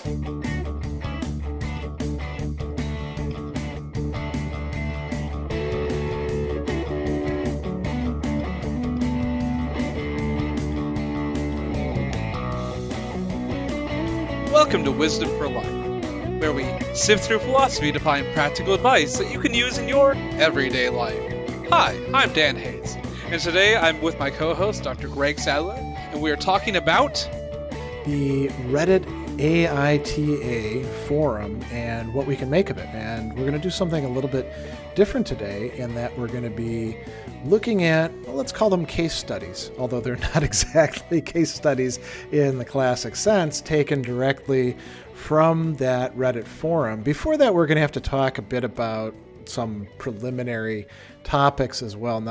Welcome to Wisdom for Life, where we sift through philosophy to find practical advice that you can use in your everyday life. Hi, I'm Dan Hayes, and today I'm with my co-host, Dr. Greg Sadler, and we are talking about the Reddit AITA forum and what we can make of it. And we're going to do something a little bit different today in that we're going to be looking at, well, let's call them case studies, although they're not exactly case studies in the classic sense, taken directly from that Reddit forum. Before that, we're going to have to talk a bit about some preliminary topics as well.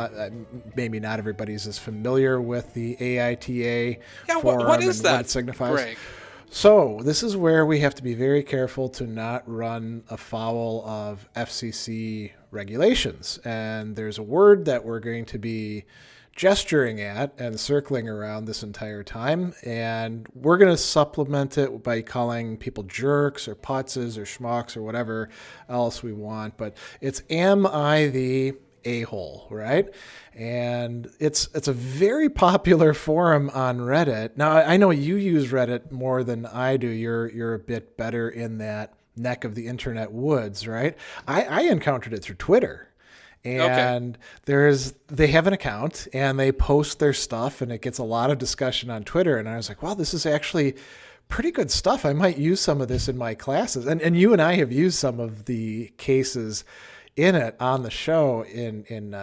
Maybe not everybody's as familiar with the AITA forum what is and that, what it signifies. Greg? So this is where we have to be very careful to not run afoul of FCC regulations. And there's a word that we're going to be gesturing at and circling around this entire time. And we're going to supplement it by calling people jerks or putzes or schmucks or whatever else we want. But it's, am I the a-hole, right? And it's a very popular forum on Reddit. Now, I know you use Reddit more than I do. You're a bit better in that neck of the internet woods, right? I encountered it through Twitter. And they have an account and they post their stuff and it gets a lot of discussion on Twitter. And I was like, wow, this is actually pretty good stuff. I might use some of this in my classes. And you and I have used some of the cases in it on the show in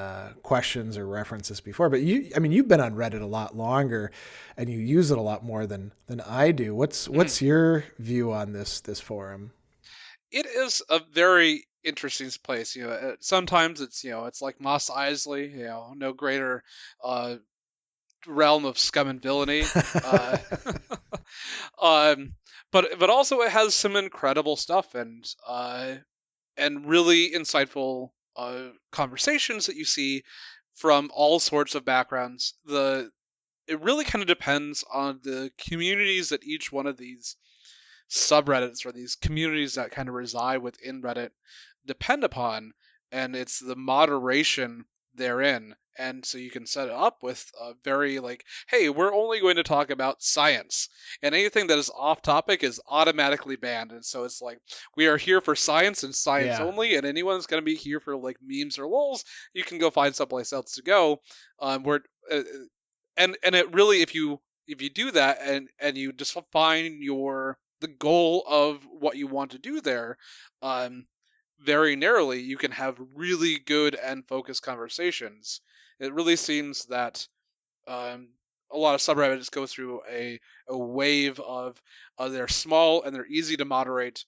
questions or references before. But you've been on Reddit a lot longer and you use it a lot more than I do. What's your view on this forum? It is a very interesting place. Sometimes it's like Mos Eisley, no greater realm of scum and villainy. But also it has some incredible stuff and really insightful conversations that you see from all sorts of backgrounds. It really kind of depends on the communities that each one of these subreddits or these communities that kind of reside within Reddit depend upon, and it's the moderation therein. And so you can set it up with a very hey, we're only going to talk about science, and anything that is off topic is automatically banned. And so it's like, we are here for science and science only, and anyone's going to be here for memes or lols, you can go find someplace else to go. And it really, if you do that and you just define the goal of what you want to do there, very narrowly, you can have really good and focused conversations. It really seems that a lot of subreddits go through a wave of they're small and they're easy to moderate,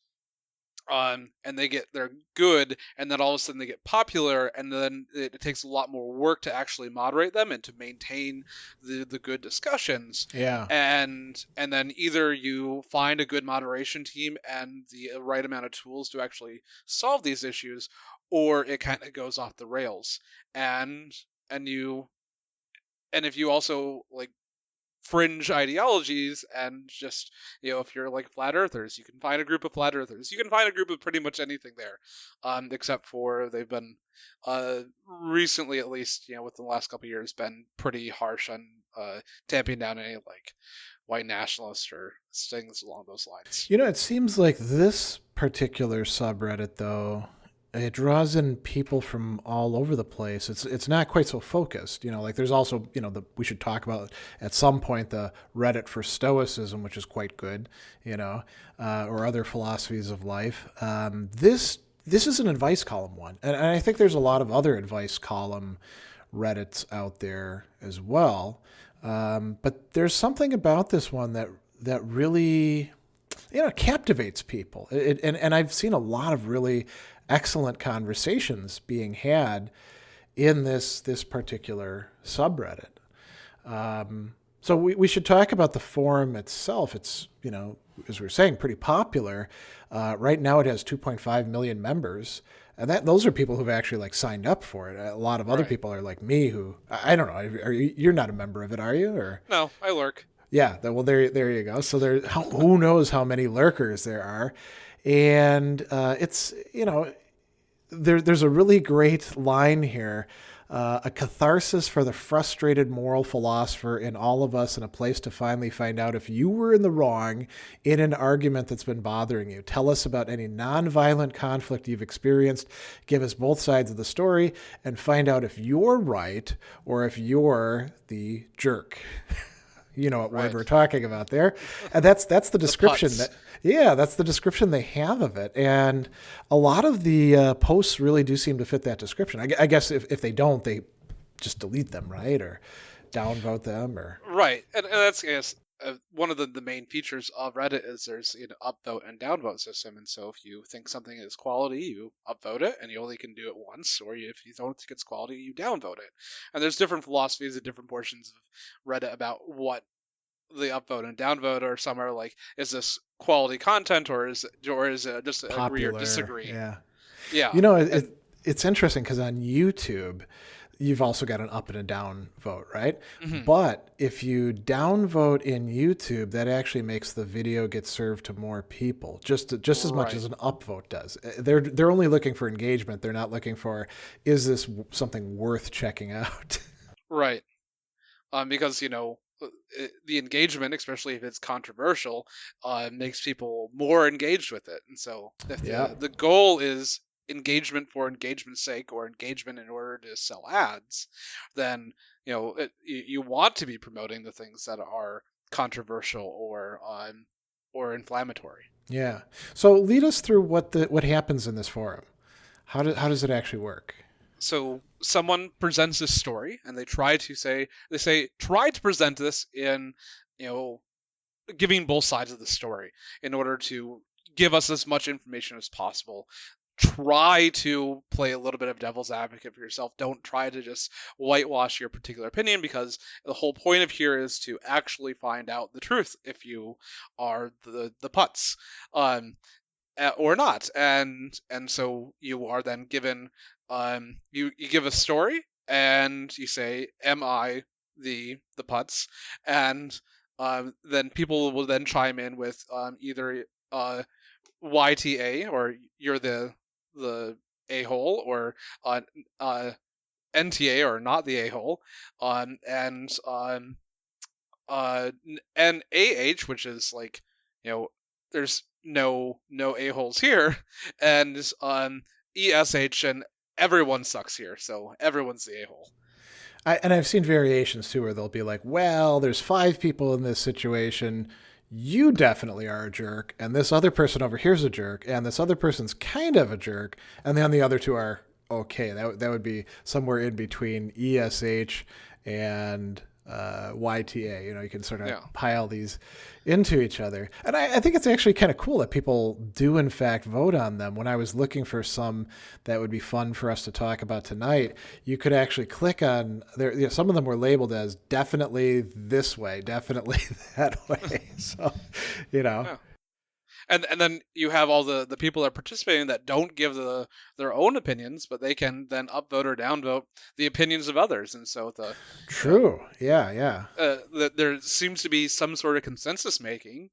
and they're good, and then all of a sudden they get popular, and then it takes a lot more work to actually moderate them and to maintain the good discussions. Yeah. And then either you find a good moderation team and the right amount of tools to actually solve these issues, or it kind of goes off the rails. And if you also fringe ideologies and just, if you're flat earthers, you can find a group of flat earthers. You can find a group of pretty much anything there, except for they've been recently, at least, within the last couple of years, been pretty harsh on tamping down any white nationalists or things along those lines. It seems like this particular subreddit, though, it draws in people from all over the place. It's not quite so focused. There's also, we should talk about at some point the Reddit for Stoicism, which is quite good, or other philosophies of life. This is an advice column one. And I think there's a lot of other advice column Reddits out there as well. But there's something about this one that really, captivates people. And I've seen a lot of really excellent conversations being had in this particular subreddit. So we should talk about the forum itself. It's, as we were saying, pretty popular. Right now it has 2.5 million members. And those are people who've actually signed up for it. A lot of other people are like me who, I don't know, you're not a member of it, are you? Or no, I lurk. Yeah, there you go. So who knows how many lurkers there are, and it's there's a really great line here. A catharsis for the frustrated moral philosopher in all of us, and a place to finally find out if you were in the wrong in an argument that's been bothering you. Tell us about any nonviolent conflict you've experienced. Give us both sides of the story and find out if you're right or if you're the jerk. You know what word we're talking about there. And that's the description that's the description they have of it. And a lot of the posts really do seem to fit that description. I guess if they don't, they just delete them, right? Or downvote them or. Right. And that's, I guess, one of the main features of Reddit is there's an upvote and downvote system. And so if you think something is quality, you upvote it, and you only can do it once. Or if you don't think it's quality, you downvote it. And there's different philosophies at different portions of Reddit about what the upvote and downvote are. Some are like, is this quality content, or is it just popular, agree or disagree? Yeah. It's interesting because on YouTube, you've also got an up and a down vote, right? Mm-hmm. But if you downvote in YouTube, that actually makes the video get served to more people, just as much as an upvote does. They're only looking for engagement. They're not looking for, is this something worth checking out? Right. Because, the engagement, especially if it's controversial, makes people more engaged with it. And so if the goal is engagement for engagement's sake, or engagement in order to sell ads, then you want to be promoting the things that are controversial or inflammatory. Yeah. So lead us through what happens in this forum. How does it actually work? So someone presents this story, and they try to present this in, giving both sides of the story in order to give us as much information as possible. Try to play a little bit of devil's advocate for yourself. Don't try to just whitewash your particular opinion, because the whole point of here is to actually find out the truth if you are the putz, or not. And so you are then given, you give a story, and you say, am I the putz? And then people will then chime in with either YTA, or you're the a-hole, or NTA, or not the a-hole, and AH, which is like, there's no a-holes here, and ESH, and everyone sucks here, so everyone's the a-hole. I've seen variations too, where they'll be like, well, there's 5 people in this situation. You definitely are a jerk, and this other person over here's a jerk, and this other person's kind of a jerk, and then the other 2 are okay. That would be somewhere in between ESH and YTA. You can sort of pile these into each other. And I think it's actually kind of cool that people do in fact vote on them. When I was looking for some that would be fun for us to talk about tonight, you could actually click on there. Some of them were labeled as definitely this way, definitely that way. So, Yeah. And then you have all the people that are participating that don't give their own opinions, but they can then upvote or downvote the opinions of others. And so true. Yeah. There seems to be some sort of consensus making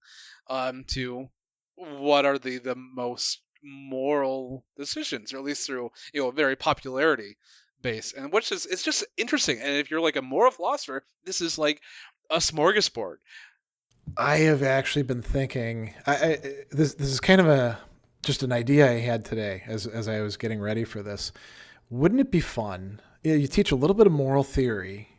to what are the most moral decisions, or at least through a very popularity base, and it's just interesting. And if you're like a moral philosopher, this is like a smorgasbord. I have actually been thinking, this is kind of just an idea I had today as I was getting ready for this. Wouldn't it be fun? You teach a little bit of moral theory,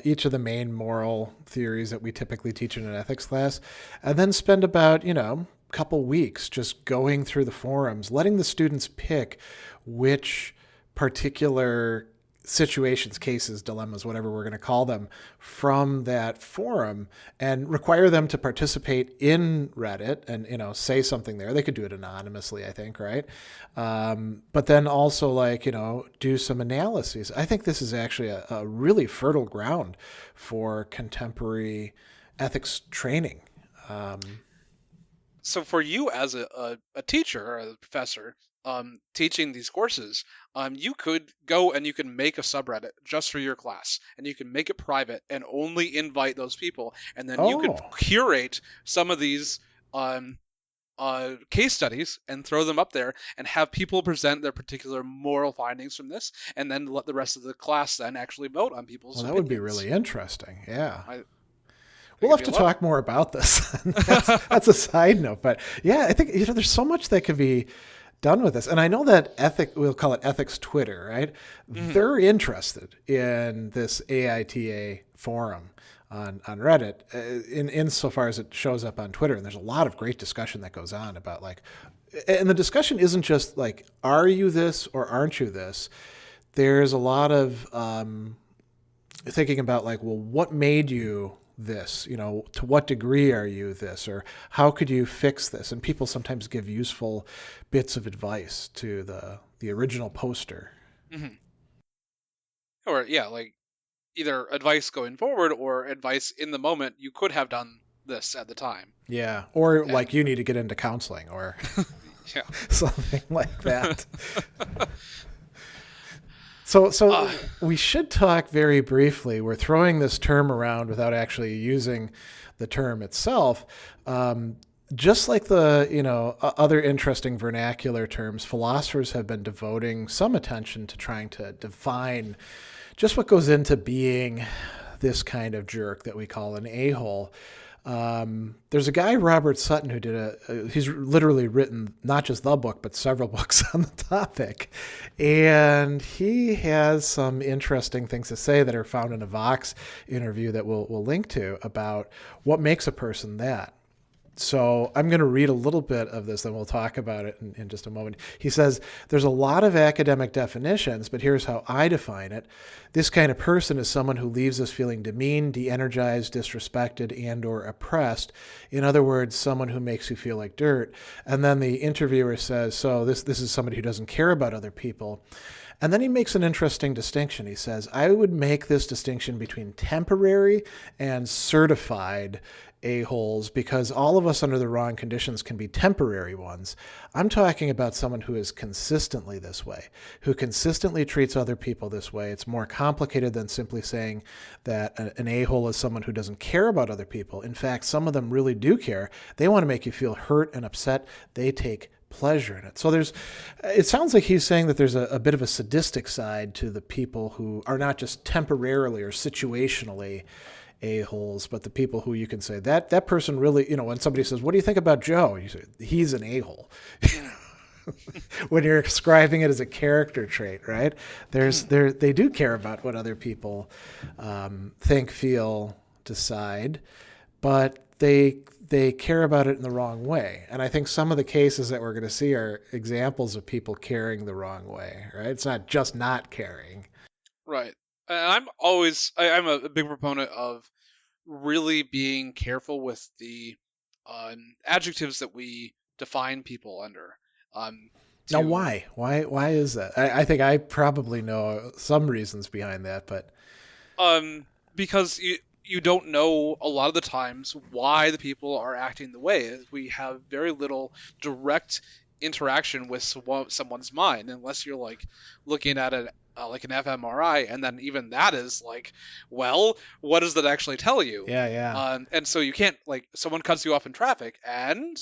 each of the main moral theories that we typically teach in an ethics class, and then spend about, a couple weeks just going through the forums, letting the students pick which particular situations, cases, dilemmas, whatever we're going to call them, from that forum, and require them to participate in Reddit and, say something there. They could do it anonymously, I think, right? But then also do some analyses. I think this is actually a really fertile ground for contemporary ethics training. So for you as a teacher or a professor, teaching these courses, you could go and you can make a subreddit just for your class, and you can make it private and only invite those people, and then you could curate some of these case studies and throw them up there and have people present their particular moral findings from this, and then let the rest of the class then actually vote on people's opinions. That would be really interesting. Yeah. We'll have to talk more about this. That's a side note, but yeah, I think there's so much that could be done with this. And I know that we'll call it ethics Twitter, right? Mm-hmm. They're interested in this AITA forum on Reddit insofar as it shows up on Twitter. And there's a lot of great discussion that goes on about and the discussion isn't just like, are you this or aren't you this? There's a lot of thinking about well, what made you this? To what degree are you this? Or how could you fix this? And people sometimes give useful bits of advice to the original poster. Mm-hmm. Or, yeah, either advice going forward or advice in the moment, you could have done this at the time. Yeah. Or you need to get into counseling or yeah. something like that. So we should talk very briefly. We're throwing this term around without actually using the term itself. Just like the other interesting vernacular terms, philosophers have been devoting some attention to trying to define just what goes into being this kind of jerk that we call an a-hole. There's a guy, Robert Sutton, who he's literally written not just the book, but several books on the topic. And he has some interesting things to say that are found in a Vox interview that we'll link to about what makes a person that. So I'm going to read a little bit of this, then we'll talk about it in just a moment. He says, there's a lot of academic definitions, but here's how I define it. This kind of person is someone who leaves us feeling demeaned, de-energized, disrespected, and or oppressed. In other words, someone who makes you feel like dirt. And then the interviewer says, so this is somebody who doesn't care about other people. And then he makes an interesting distinction. He says, I would make this distinction between temporary and certified a-holes, because all of us under the wrong conditions can be temporary ones. I'm talking about someone who is consistently this way, who consistently treats other people this way. It's more complicated than simply saying that an a-hole is someone who doesn't care about other people. In fact, some of them really do care. They want to make you feel hurt and upset. They take pleasure in it. So it sounds like he's saying that there's a bit of a sadistic side to the people who are not just temporarily or situationally a-holes, but the people who you can say that person really, when somebody says, what do you think about Joe? You say, he's an a-hole. When you're describing it as a character trait, right? They do care about what other people think, feel, decide, but they care about it in the wrong way. And I think some of the cases that we're going to see are examples of people caring the wrong way, right? It's not just not caring. Right. And I'm a big proponent of really being careful with the adjectives that we define people under. Now, why? Why is that? I think I probably know some reasons behind that, but because you don't know a lot of the times why the people are acting the way. We have very little direct interaction with someone's mind, unless you're looking at it like an fMRI, and then even that is well, what does that actually tell you? Yeah. And so you can't, someone cuts you off in traffic, and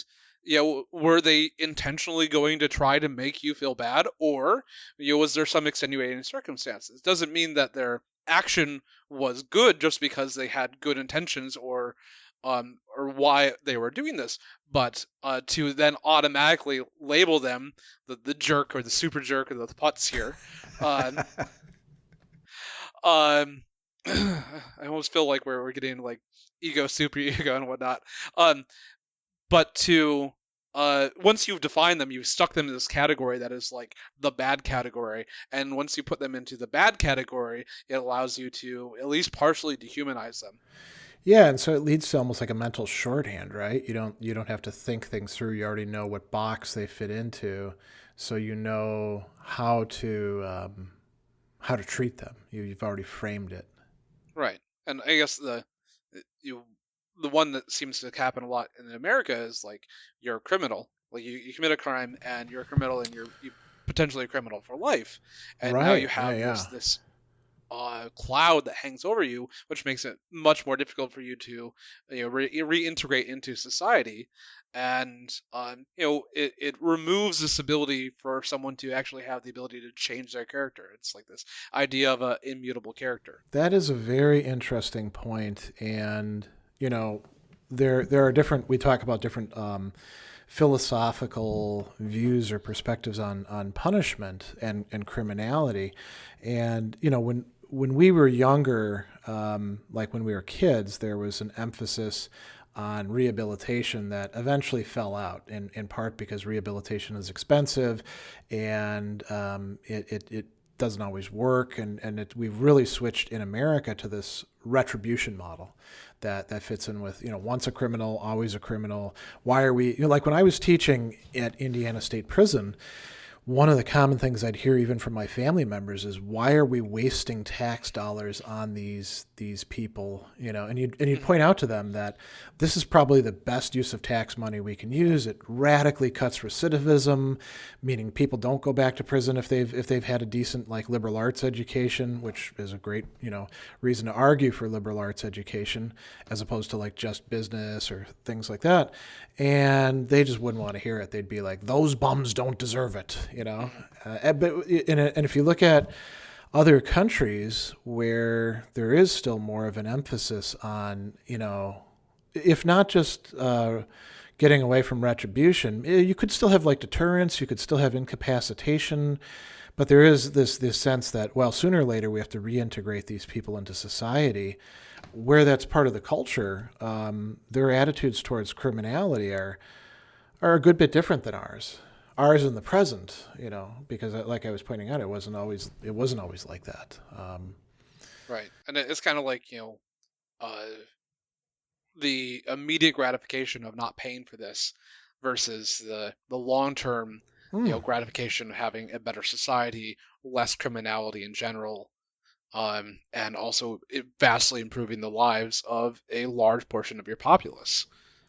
were they intentionally going to try to make you feel bad, or was there some extenuating circumstances? Doesn't mean that their action was good just because they had good intentions or why they were doing this, but to then automatically label them the jerk or the super jerk or the putz here. I almost feel like we're getting ego, super ego, and whatnot. But to once you've defined them, you've stuck them in this category that is the bad category, and once you put them into the bad category, it allows you to at least partially dehumanize them. Yeah, and so it leads to almost like a mental shorthand, right? You don't have to think things through. You already know what box they fit into, so you know how to treat them. You've already framed it. Right, and I guess the one that seems to happen a lot in America is you're a criminal, Like you commit a crime and you're a criminal and you potentially a criminal for life, and now Right. you have Yeah. this cloud that hangs over you, which makes it much more difficult for you to reintegrate into society, and it removes this ability for someone to actually have the ability to change their character. It's like this idea of a immutable character. That is a very interesting point, and there are different. We talk about different philosophical views or perspectives on punishment and criminality, and when we were younger, like when we were kids, there was an emphasis on rehabilitation that eventually fell out, in part because rehabilitation is expensive, and it doesn't always work, and we've really switched in America to this retribution model that fits in with once a criminal, always a criminal. Why are we like when I was teaching at Indiana State Prison? One of the common things I'd hear even from my family members is, why are we wasting tax dollars on these people? And you'd point out to them that this is probably the best use of tax money we can use. It radically cuts recidivism, meaning people don't go back to prison if they've had a decent like liberal arts education, which is a great reason to argue for liberal arts education as opposed to like just business or things like that. And they just wouldn't want to hear it. They'd be like, those bums don't deserve it. And if you look at other countries where there is still more of an emphasis on, if not just getting away from retribution, you could still have like deterrence, you could still have incapacitation, but there is this sense that, well, sooner or later we have to reintegrate these people into society. Where that's part of the culture, their attitudes towards criminality are a good bit different than ours. Ours in the present, because like I was pointing out, it wasn't always like that. Right, and it's kind of like the immediate gratification of not paying for this versus the long term gratification of having a better society, less criminality in general, and also vastly improving the lives of a large portion of your populace.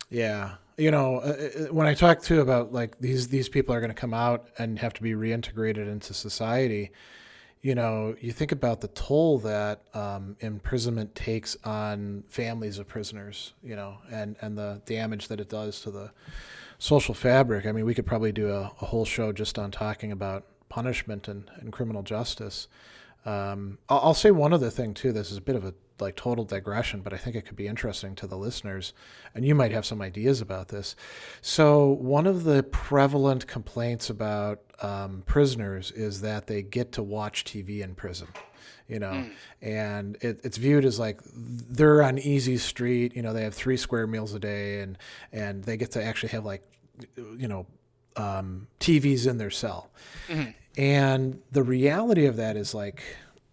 Yeah. When I talk too about like these people are going to come out and have to be reintegrated into society, you think about the toll that imprisonment takes on families of prisoners, and the damage that it does to the social fabric. I mean, we could probably do a whole show just on talking about punishment and criminal justice. I'll say one other thing too. This is a bit of a like total digression, but I think it could be interesting to the listeners, and you might have some ideas about this. So one of the prevalent complaints about prisoners is that they get to watch TV in prison, and it's viewed as like they're on easy street. They have 3 square meals a day, and they get to actually have like, TVs in their cell. Mm-hmm. And the reality of that is like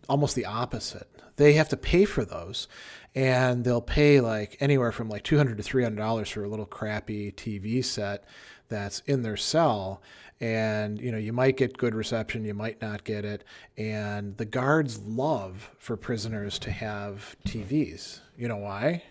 almost the opposite. They have to pay for those, and they'll pay like anywhere from like $200 to $300 for a little crappy TV set that's in their cell. And, you might get good reception, you might not get it. And the guards love for prisoners to have TVs. You know why?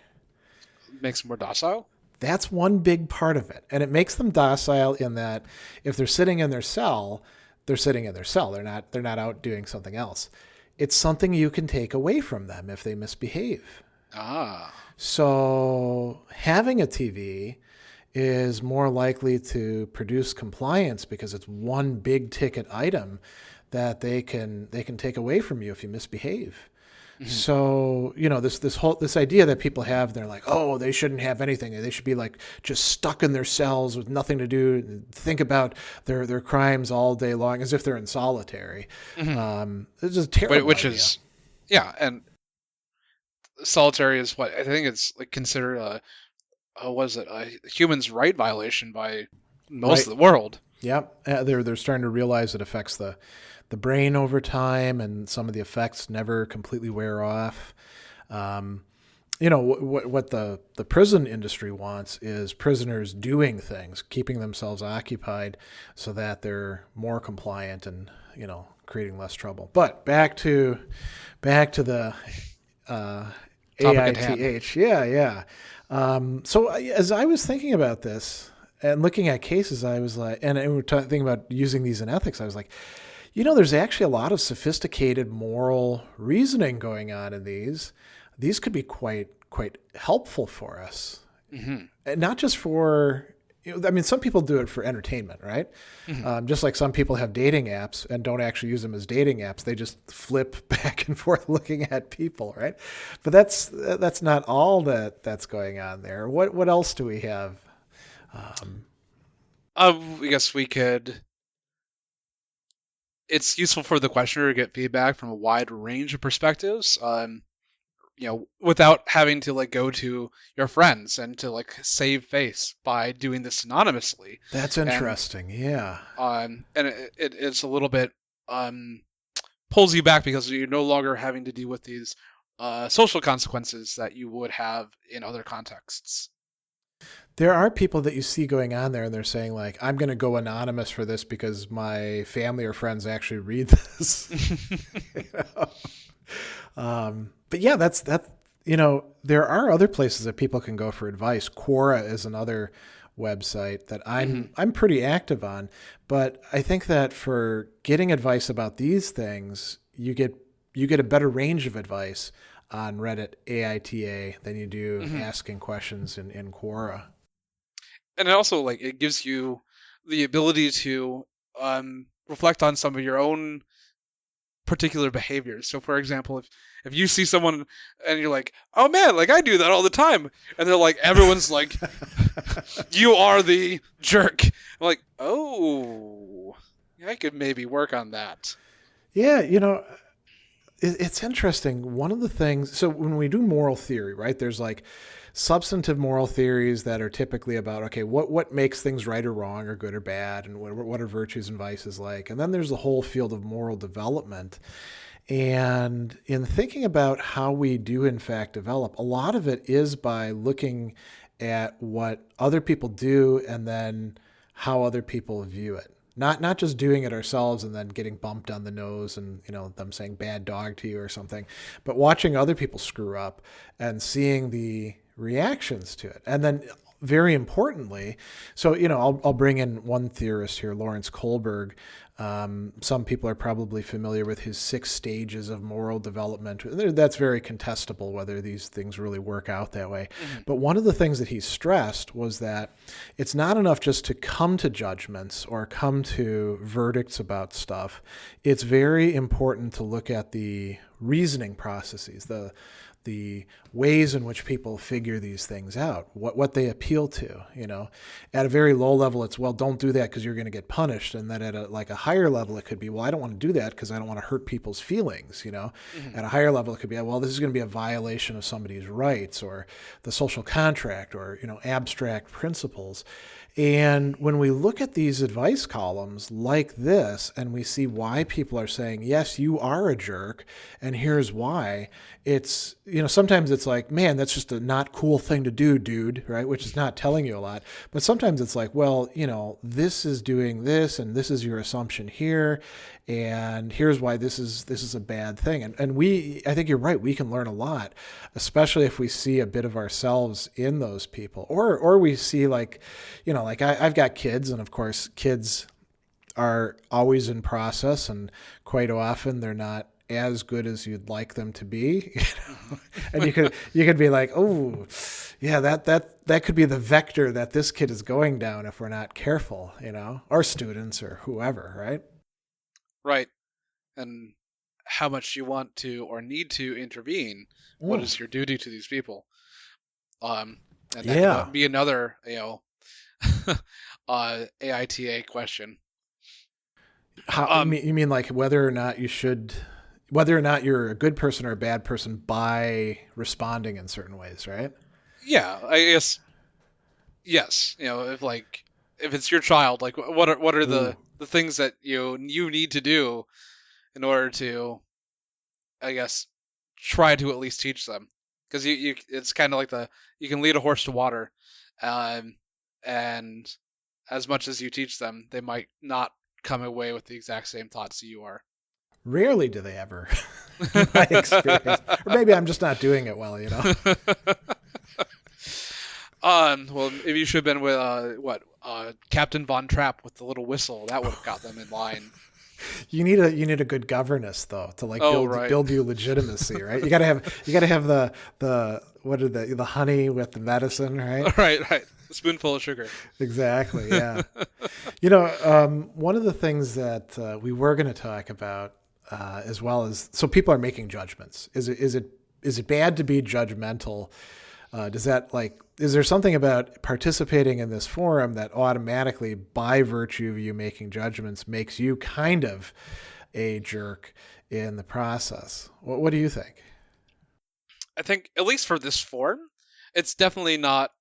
Makes them more docile? That's one big part of it. And it makes them docile in that if they're sitting in their cell, they're sitting in their cell. They're not out doing something else. It's something you can take away from them if they misbehave. Ah. So having a TV is more likely to produce compliance because it's one big ticket item that they can take away from you if you misbehave. Mm-hmm. So, this idea that people have, they're like, oh, they shouldn't have anything. They should be like just stuck in their cells with nothing to do, think about their crimes all day long as if they're in solitary. Mm-hmm. It's just a terrible Which idea. is, yeah, and solitary is what I think it's like considered a human's right violation by most of the world. Yep, they're starting to realize it affects the brain over time, and some of the effects never completely wear off. What the prison industry wants is prisoners doing things, keeping themselves occupied so that they're more compliant and, creating less trouble. But back to the AITH. Yeah. So as I was thinking about this, And looking at cases, I was like, and we're thinking about using these in ethics, I was like, there's actually a lot of sophisticated moral reasoning going on in these. These could be quite helpful for us. Mm-hmm. And not just for, some people do it for entertainment, right? Mm-hmm. Just like some people have dating apps and don't actually use them as dating apps. They just flip back and forth looking at people, right? But that's not all that's going on there. What else do we have? I guess we could. It's useful for the questioner to get feedback from a wide range of perspectives. Without having to go to your friends and to save face by doing this anonymously. That's interesting. Yeah. And it's a little bit pulls you back because you're no longer having to deal with these social consequences that you would have in other contexts. There are people that you see going on there and they're saying I'm going to go anonymous for this because my family or friends actually read this. But yeah, there are other places that people can go for advice. Quora is another website that I'm pretty active on, but I think that for getting advice about these things, you get a better range of advice on Reddit AITA than you do asking questions in Quora. And it also it gives you the ability to reflect on some of your own particular behaviors. So for example, if you see someone and you're like, oh man, I do that all the time, and they're everyone's you are the jerk. I'm like, oh, I could maybe work on that. Yeah, it's interesting. One of the things, so when we do moral theory, right, there's substantive moral theories that are typically about, okay, what makes things right or wrong or good or bad, and what are virtues and vices like. And then there's the whole field of moral development. And in thinking about how we do in fact develop, a lot of it is by looking at what other people do and then how other people view it. Not just doing it ourselves and then getting bumped on the nose and them saying bad dog to you or something, but watching other people screw up and seeing the reactions to it. And then very importantly, so I'll bring in one theorist here, Lawrence Kohlberg. Some people are probably familiar with his 6 stages of moral development. That's very contestable whether these things really work out that way. Mm-hmm. But one of the things that he stressed was that it's not enough just to come to judgments or come to verdicts about stuff. It's very important to look at the reasoning processes, the ways in which people figure these things out, what they appeal to, At a very low level, it's, well, don't do that because you're going to get punished. And then at a higher level, it could be, well, I don't want to do that because I don't want to hurt people's feelings, Mm-hmm. At a higher level, it could be, well, this is going to be a violation of somebody's rights or the social contract or, abstract principles. And when we look at these advice columns like this and we see why people are saying, yes, you are a jerk, and here's why, it's, sometimes it's man, that's just a not cool thing to do, dude, right? Which is not telling you a lot. But sometimes it's well, this is doing this and this is your assumption here. And here's why this is a bad thing. And I think you're right. We can learn a lot, especially if we see a bit of ourselves in those people, or we see I've got kids, and of course kids are always in process, and quite often they're not as good as you'd like them to be, and you could be like, oh yeah, that could be the vector that this kid is going down if we're not careful, or students or whoever, right? Right. And how much you want to or need to intervene. What is your duty to these people? And that could be another, AITA question. How you mean whether or not you're a good person or a bad person by responding in certain ways, right? Yeah, I guess. Yes, if it's your child, what are the things that you need to do in order to, I guess, try to at least teach them, because it's kind of you can lead a horse to water, and as much as you teach them, they might not come away with the exact same thoughts you are. Rarely do they ever, in my experience. Or maybe I'm just not doing it well, Well, maybe you should have been with Captain Von Trapp with the little whistle. That would have got them in line. You need a good governess though to like build you legitimacy, right? You gotta have the what are the honey with the medicine, right? Right. A spoonful of sugar. Exactly. Yeah. One of the things that we were going to talk about as well is so people are making judgments. Is it bad to be judgmental? Is there something about participating in this forum that automatically, by virtue of you making judgments, makes you kind of a jerk in the process? What do you think? I think, at least for this forum, it's definitely not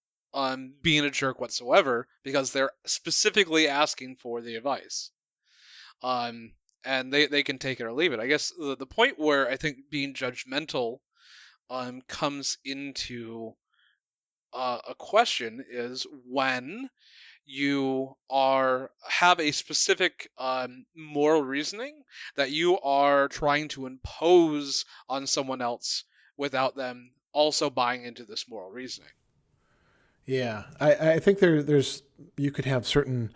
being a jerk whatsoever, because they're specifically asking for the advice. And they can take it or leave it. I guess the point where I think being judgmental comes into a question is when you have a specific moral reasoning that you are trying to impose on someone else without them also buying into this moral reasoning. Yeah, I think there's you could have certain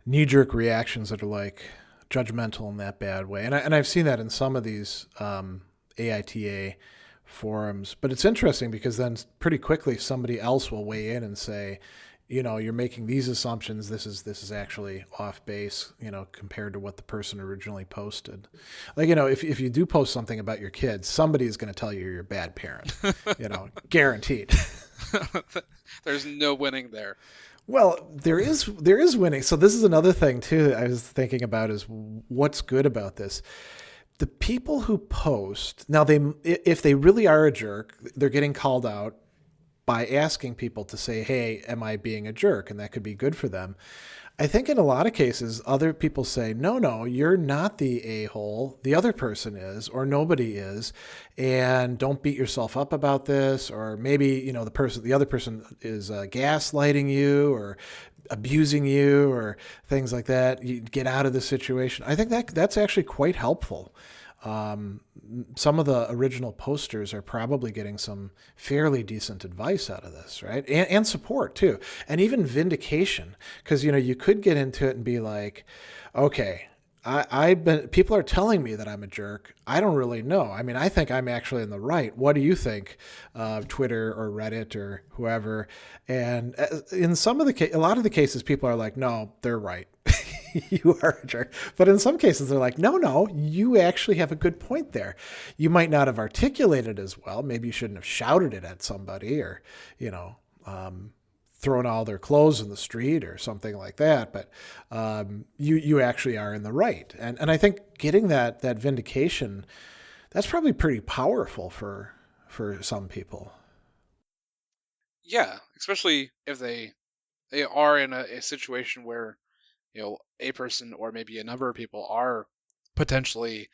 knee-jerk reactions that are like judgmental in that bad way, and I've seen that in some of these AITA forums. But it's interesting because then pretty quickly somebody else will weigh in and say, you're making these assumptions. This is actually off base, compared to what the person originally posted. Like, if you do post something about your kids, somebody is going to tell you you're a bad parent, guaranteed. There's no winning there. Well, there is winning. So this is another thing too I was thinking about is what's good about this. The people who post, now if they really are a jerk, they're getting called out by asking people to say, hey, am I being a jerk? And that could be good for them. I think in a lot of cases, other people say, no, you're not the a-hole. The other person is, or nobody is. And don't beat yourself up about this. Or maybe, the other person is gaslighting you or abusing you or things like that. You get out of the situation. I think that's actually quite helpful. Some of the original posters are probably getting some fairly decent advice out of this, right? And support too. And even vindication. Because, you could get into it and be like, okay, people are telling me that I'm a jerk. I don't really know. I mean, I think I'm actually in the right. What do you think? Twitter or Reddit or whoever. And in a lot of the cases, people are like, no, they're right. You are a jerk. But in some cases, they're like, no, you actually have a good point there. You might not have articulated as well. Maybe you shouldn't have shouted it at somebody or, thrown all their clothes in the street or something like that. But you actually are in the right. And I think getting that vindication, that's probably pretty powerful for some people. Yeah, especially if they are in a situation where, a person or maybe a number of people are potentially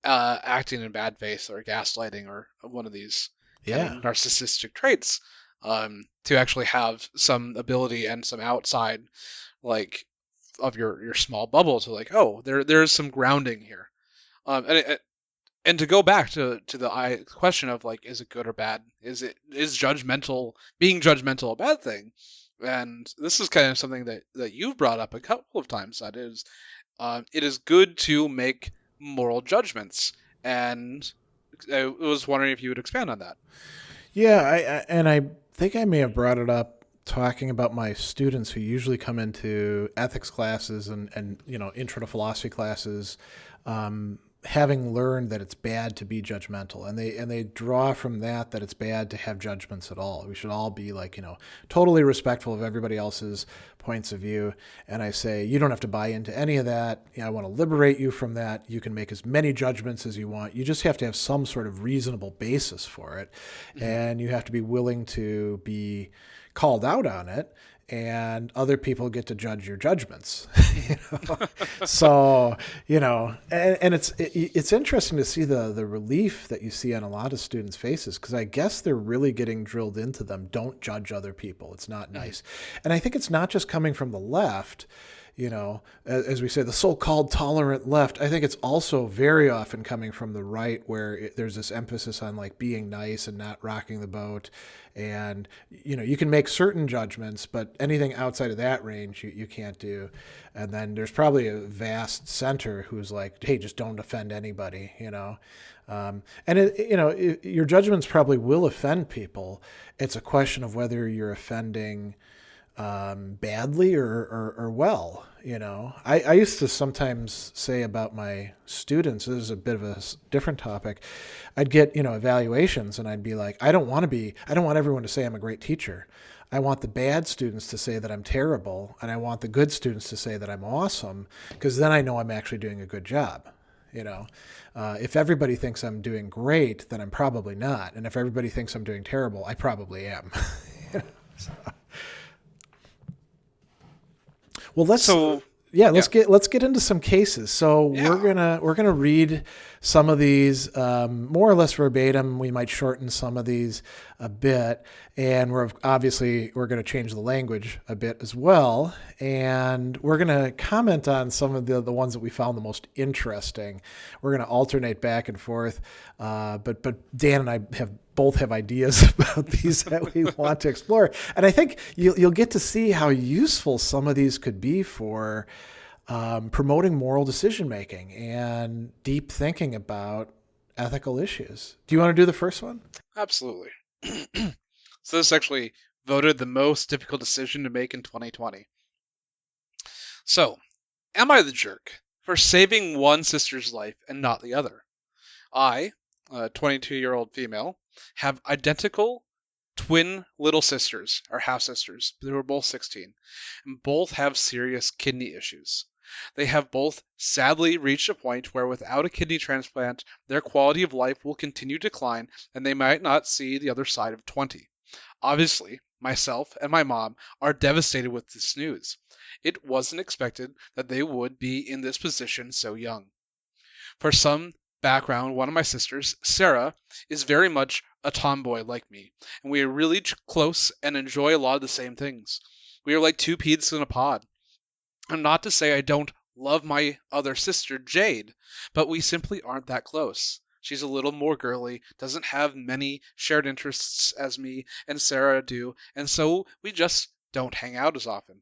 acting in bad faith or gaslighting or one of these narcissistic traits, to actually have some ability and some outside, like, of your small bubble to like, oh, there's some grounding here, and to go back to the question of like, is it good or bad? Is being judgmental a bad thing? And this is kind of something that you've brought up a couple of times. That is, it is good to make moral judgments. And I was wondering if you would expand on that. Yeah, I think I may have brought it up talking about my students who usually come into ethics classes and intro to philosophy classes, having learned that it's bad to be judgmental, and they draw from that it's bad to have judgments at all. We should all be totally respectful of everybody else's points of view. And I say, you don't have to buy into any of that. I want to liberate you from that. You can make as many judgments as you want. You just have to have some sort of reasonable basis for it. Mm-hmm. And you have to be willing to be called out on it. And other people get to judge your judgments. So, and it's interesting to see the relief that you see on a lot of students' faces, because I guess they're really getting drilled into them. Don't judge other people. It's not nice. Mm-hmm. And I think it's not just coming from the left. as we say, the so-called tolerant left. I think it's also very often coming from the right, where there's this emphasis on like being nice and not rocking the boat. And, you can make certain judgments, but anything outside of that range, you can't do. And then there's probably a vast center who's like, hey, just don't offend anybody, and your judgments probably will offend people. It's a question of whether you're offending badly or well. I used to sometimes say about my students, this is a bit of a different topic, I'd get evaluations and I'd be like, I don't want everyone to say I'm a great teacher. I want the bad students to say that I'm terrible, and I want the good students to say that I'm awesome, because then I know I'm actually doing a good job. If everybody thinks I'm doing great, then I'm probably not, and if everybody thinks I'm doing terrible, I probably am. So. Well, let's get into some cases. So we're gonna read some of these more or less verbatim. We might shorten some of these a bit, and we're going to change the language a bit as well. And we're going to comment on some of the ones that we found the most interesting. We're going to alternate back and forth, but Dan and I both have ideas about these that we want to explore. And I think you'll get to see how useful some of these could be for promoting moral decision making and deep thinking about ethical issues. Do you want to do the first one? Absolutely. So this actually voted the most difficult decision to make in 2020. So, am I the jerk for saving one sister's life and not the other? I, a 22-year-old female, have identical twin little sisters, or half-sisters. They were both 16, and both have serious kidney issues. They have both sadly reached a point where without a kidney transplant, their quality of life will continue to decline, and they might not see the other side of 20. Obviously, myself and my mom are devastated with this news. It wasn't expected that they would be in this position so young. For some background, one of my sisters, Sarah, is very much a tomboy like me, and we are really close and enjoy a lot of the same things. We are like two peas in a pod. And not to say I don't love my other sister, Jade, but we simply aren't that close. She's a little more girly, doesn't have many shared interests as me and Sarah do, and so we just don't hang out as often.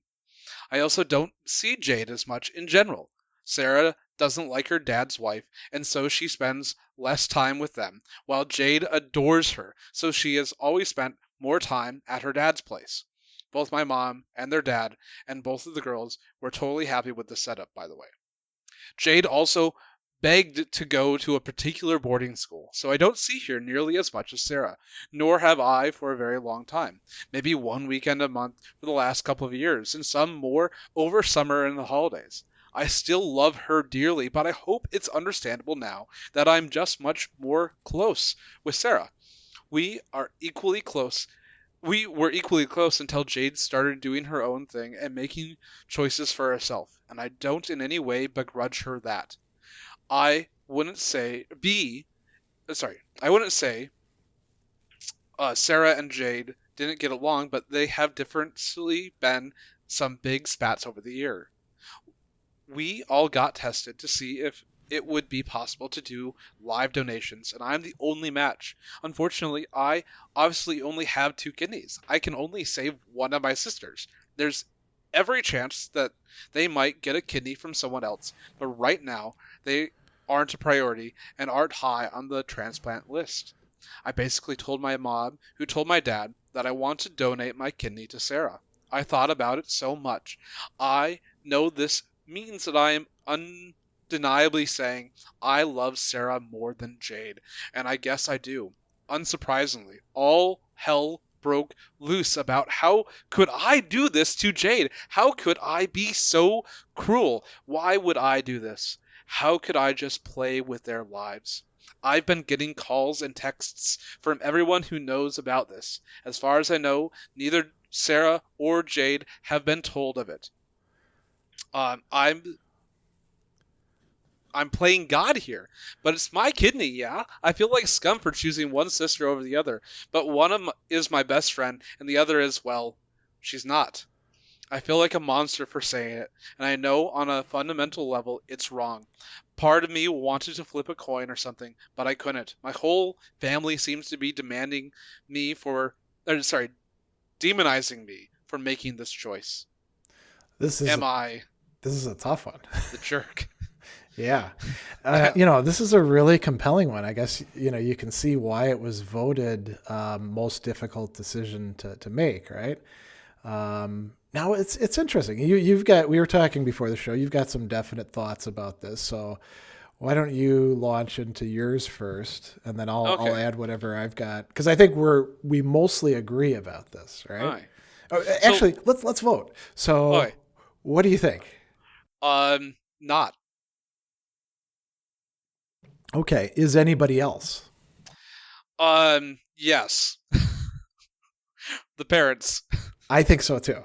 I also don't see Jade as much in general. Sarah doesn't like her dad's wife, and so she spends less time with them, while Jade adores her, so she has always spent more time at her dad's place. Both my mom and their dad and both of the girls were totally happy with the setup, by the way. Jade also begged to go to a particular boarding school, so I don't see her nearly as much as Sarah, nor have I for a very long time. Maybe one weekend a month for the last couple of years, and some more over summer and the holidays. I still love her dearly, but I hope it's understandable now that I'm just much more close with Sarah. We were equally close until Jade started doing her own thing and making choices for herself, and I don't in any way begrudge her that. I wouldn't say Sarah and Jade didn't get along, but they have differently been some big spats over the year. We all got tested to see if it would be possible to do live donations, and I'm the only match. Unfortunately, I obviously only have 2 kidneys. I can only save one of my sisters. There's every chance that they might get a kidney from someone else, but right now they aren't a priority and aren't high on the transplant list. I basically told my mom, who told my dad, that I want to donate my kidney to Sarah. I thought about it so much. I know this means that I am undeniably saying I love Sarah more than Jade, and I guess I do. Unsurprisingly, all hell broke loose about how could I do this to Jade? How could I be so cruel? Why would I do this? How could I just play with their lives? I've been getting calls and texts from everyone who knows about this. As far as I know, neither Sarah or Jade have been told of it. I'm playing God here, but it's my kidney, yeah? I feel like scum for choosing one sister over the other, but one of them is my best friend, and the other is, well, she's not. I feel like a monster for saying it, and I know on a fundamental level it's wrong. Part of me wanted to flip a coin or something, but I couldn't. My whole family seems to be demonizing me for making this choice. This is Am I this is a tough one. the jerk? Yeah. This is a really compelling one. I guess, you can see why it was voted most difficult decision to make, right? Now it's interesting. We were talking before the show, you've got some definite thoughts about this. So why don't you launch into yours first, and then I'll add whatever I've got. Because I think we mostly agree about this, right? All right. Actually, let's vote. So what do you think? Not. Okay. Is anybody else? Yes. The parents. I think so too.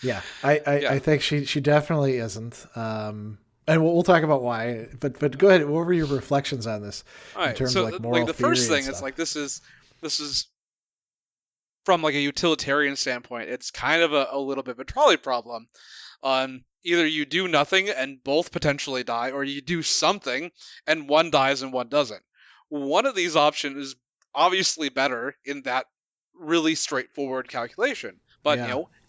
Yeah, I think she definitely isn't. And we'll talk about why. But go ahead. What were your reflections on this in terms of moral the theory first thing and is stuff? this is from a utilitarian standpoint. It's kind of a little bit of a trolley problem. Either you do nothing and both potentially die, or you do something and one dies and one doesn't. One of these options is obviously better in that really straightforward calculation. But,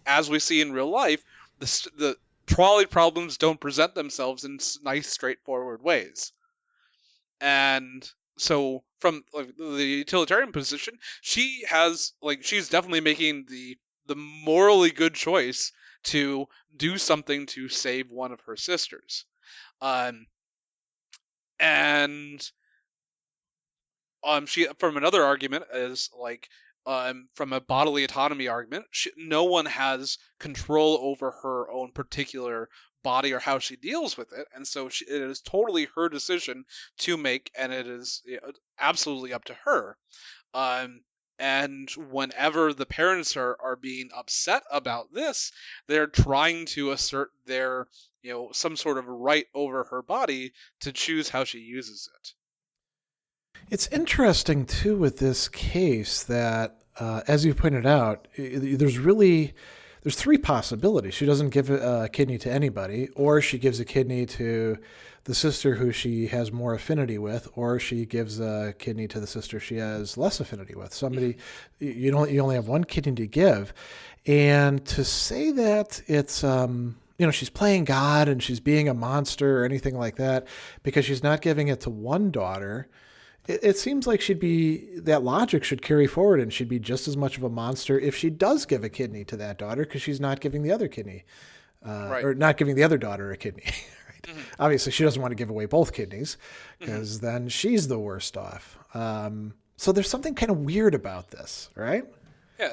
as we see in real life, the trolley problems don't present themselves in nice, straightforward ways. And so from the utilitarian position, she's definitely making the morally good choice to do something to save one of her sisters. She, from another argument, is from a bodily autonomy argument, no one has control over her own particular body or how she deals with it, and so it is totally her decision to make, and it is absolutely up to her. And whenever the parents are being upset about this, they're trying to assert their, some sort of right over her body to choose how she uses it. It's interesting, too, with this case that, as you pointed out, there's three possibilities. She doesn't give a kidney to anybody, or she gives a kidney to the sister who she has more affinity with, or she gives a kidney to the sister she has less affinity with. You only have one kidney to give. And to say that it's, she's playing God and she's being a monster or anything like that because she's not giving it to one daughter, it seems like that logic should carry forward, and she'd be just as much of a monster if she does give a kidney to that daughter because she's not giving the other kidney, or not giving the other daughter a kidney. Right? Mm-hmm. Obviously, she doesn't want to give away both kidneys because then she's the worst off. So there's something kind of weird about this, right? Yeah.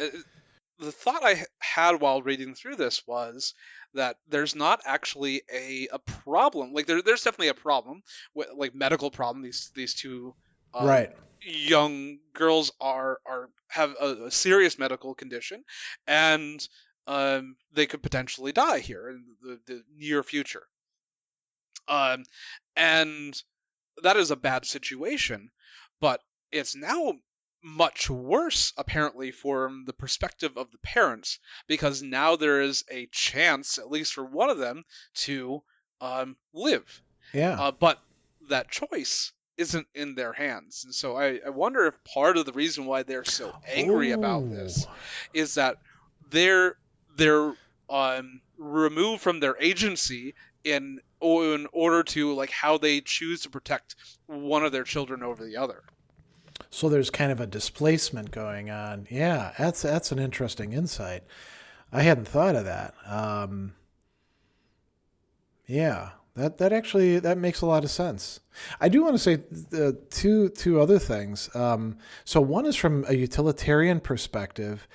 The thought I had while reading through this was that there's not actually a problem. There's definitely a problem, with medical problem. These two right. young girls have a serious medical condition, and they could potentially die here in the near future. And that is a bad situation, but it's now much worse, apparently, from the perspective of the parents, because now there is a chance, at least for one of them, to live. Yeah. But that choice isn't in their hands. And so I wonder if part of the reason why they're so angry about this is that they're removed from their agency in order to how they choose to protect one of their children over the other. So there's kind of a displacement going on. Yeah, that's an interesting insight. I hadn't thought of that. Yeah, that makes a lot of sense. I do want to say two other things. So one is from a utilitarian perspective.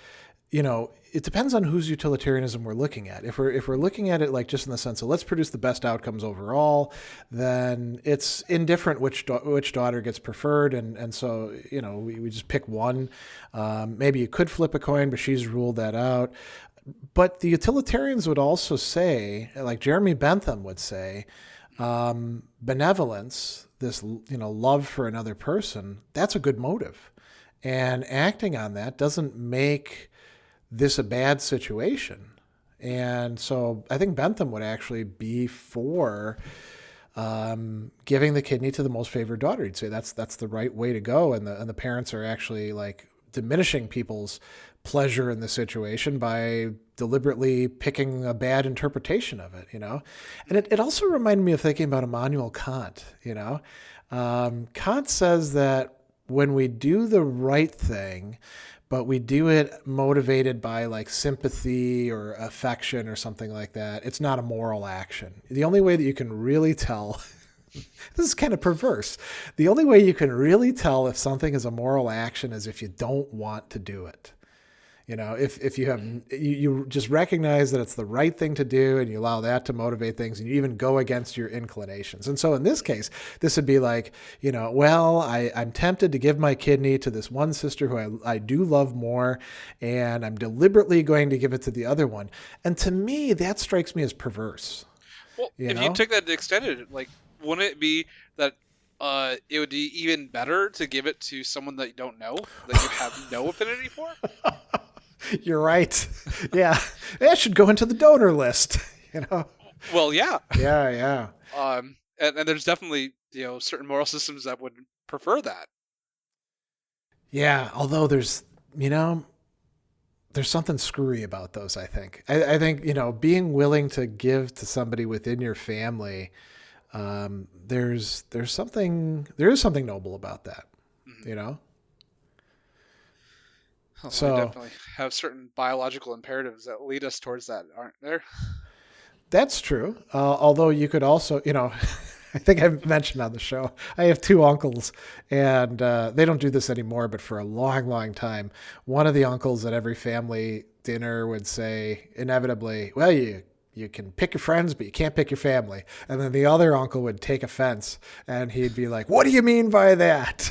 It depends on whose utilitarianism we're looking at. If we're looking at it just in the sense of let's produce the best outcomes overall, then it's indifferent which daughter gets preferred, and so we just pick one. Maybe you could flip a coin, but she's ruled that out. But the utilitarians would also say, like Jeremy Bentham would say, benevolence, this love for another person, that's a good motive, and acting on that doesn't make this a bad situation. And so I think Bentham would actually be for giving the kidney to the most favored daughter. He'd say that's the right way to go, and the parents are actually like diminishing people's pleasure in the situation by deliberately picking a bad interpretation of it, you know. And it also reminded me of thinking about Immanuel Kant, you know. Kant says that when we do the right thing, but we do it motivated by like sympathy or affection or something like that, it's not a moral action. The only way that you can really tell, this is kind of perverse, the only way you can really tell if something is a moral action is if you don't want to do it. You know, if you have, you just recognize that it's the right thing to do and you allow that to motivate things and you even go against your inclinations. And so in this case, this would be like, you know, well, I'm tempted to give my kidney to this one sister who I do love more, and I'm deliberately going to give it to the other one. And to me, that strikes me as perverse. Well, if you took that and extended it, like, wouldn't it be that it would be even better to give it to someone that you don't know, that you have no affinity for? You're right. Yeah. That should go into the donor list, you know? Well, yeah. Yeah. And there's definitely, you know, certain moral systems that would prefer that. Yeah. Although there's, you know, there's something screwy about those, I think. I think, you know, being willing to give to somebody within your family, there is something noble about that, you know? Well, so we definitely have certain biological imperatives that lead us towards that, aren't there? That's true. Although you could also, you know, I think I've mentioned on the show, I have two uncles, and they don't do this anymore, but for a long, long time, one of the uncles at every family dinner would say inevitably, well, you can pick your friends, but you can't pick your family. And then the other uncle would take offense, and he'd be like, what do you mean by that?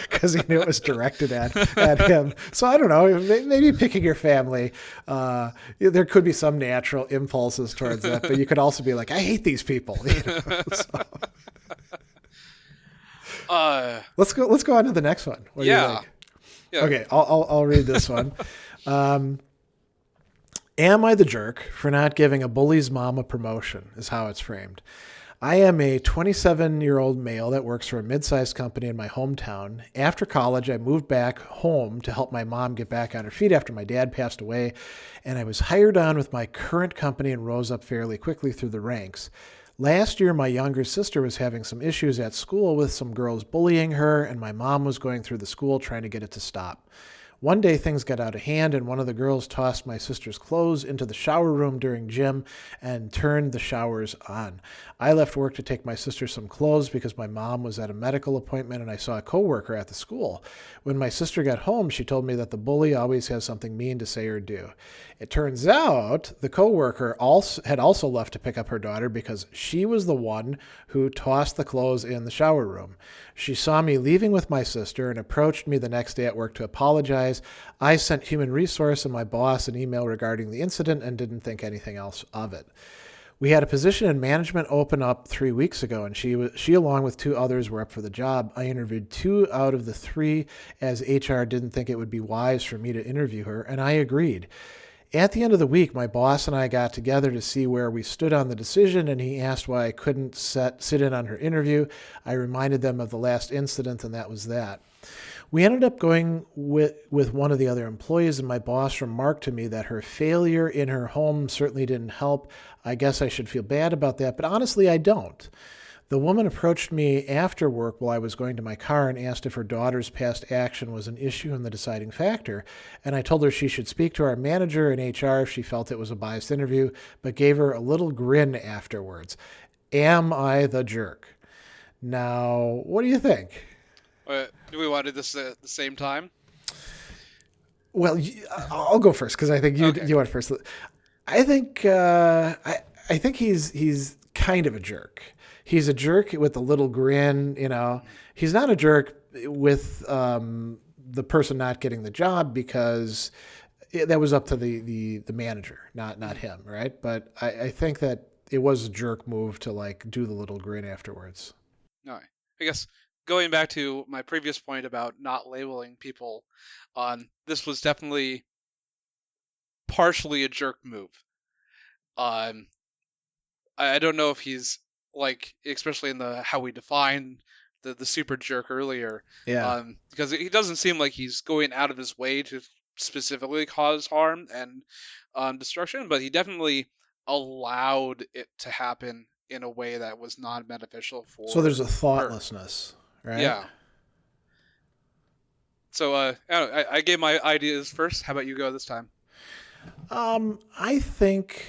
Because he knew it was directed at him. So I don't know, maybe picking your family, there could be some natural impulses towards that, but you could also be like, I hate these people. You know? Let's go on to the next one. What do you think? Yeah. Okay, I'll read this one. Am I the jerk for not giving a bully's mom a promotion, is how it's framed. I am a 27-year-old male that works for a mid-sized company in my hometown. After college, I moved back home to help my mom get back on her feet after my dad passed away, and I was hired on with my current company and rose up fairly quickly through the ranks. Last year, my younger sister was having some issues at school with some girls bullying her, and my mom was going through the school trying to get it to stop. One day things got out of hand, and one of the girls tossed my sister's clothes into the shower room during gym and turned the showers on. I left work to take my sister some clothes because my mom was at a medical appointment and I saw a coworker at the school. When my sister got home, she told me that the bully always has something mean to say or do. It turns out the coworker had also left to pick up her daughter because she was the one who tossed the clothes in the shower room. She saw me leaving with my sister and approached me the next day at work to apologize. I sent Human Resource and my boss an email regarding the incident and didn't think anything else of it. We had a position in management open up 3 weeks ago, and she along with two others were up for the job. I interviewed 2 out of the 3 as HR didn't think it would be wise for me to interview her, and I agreed. At the end of the week, my boss and I got together to see where we stood on the decision, and he asked why I couldn't sit in on her interview. I reminded them of the last incident, and that was that. We ended up going with one of the other employees, and my boss remarked to me that her failure in her home certainly didn't help. I guess I should feel bad about that, but honestly, I don't. The woman approached me after work while I was going to my car and asked if her daughter's past action was an issue and the deciding factor, and I told her she should speak to our manager in HR if she felt it was a biased interview, but gave her a little grin afterwards. Am I the jerk? Now, what do you think? Do we want to do this at the same time? Well, I'll go first because I think you went first. I think I think he's kind of a jerk. He's a jerk with a little grin, you know. He's not a jerk with the person not getting the job because that was up to the manager, not him, right? But I think that it was a jerk move to like do the little grin afterwards. All right. I guess going back to my previous point about not labeling people on, this was definitely partially a jerk move. I don't know if he's like, especially in the how we define the super jerk earlier. Yeah. Because he doesn't seem like he's going out of his way to specifically cause harm and destruction, but he definitely allowed it to happen in a way that was non-beneficial for So there's a her. thoughtlessness, right? Yeah. So I gave my ideas first. How about you go this time? I think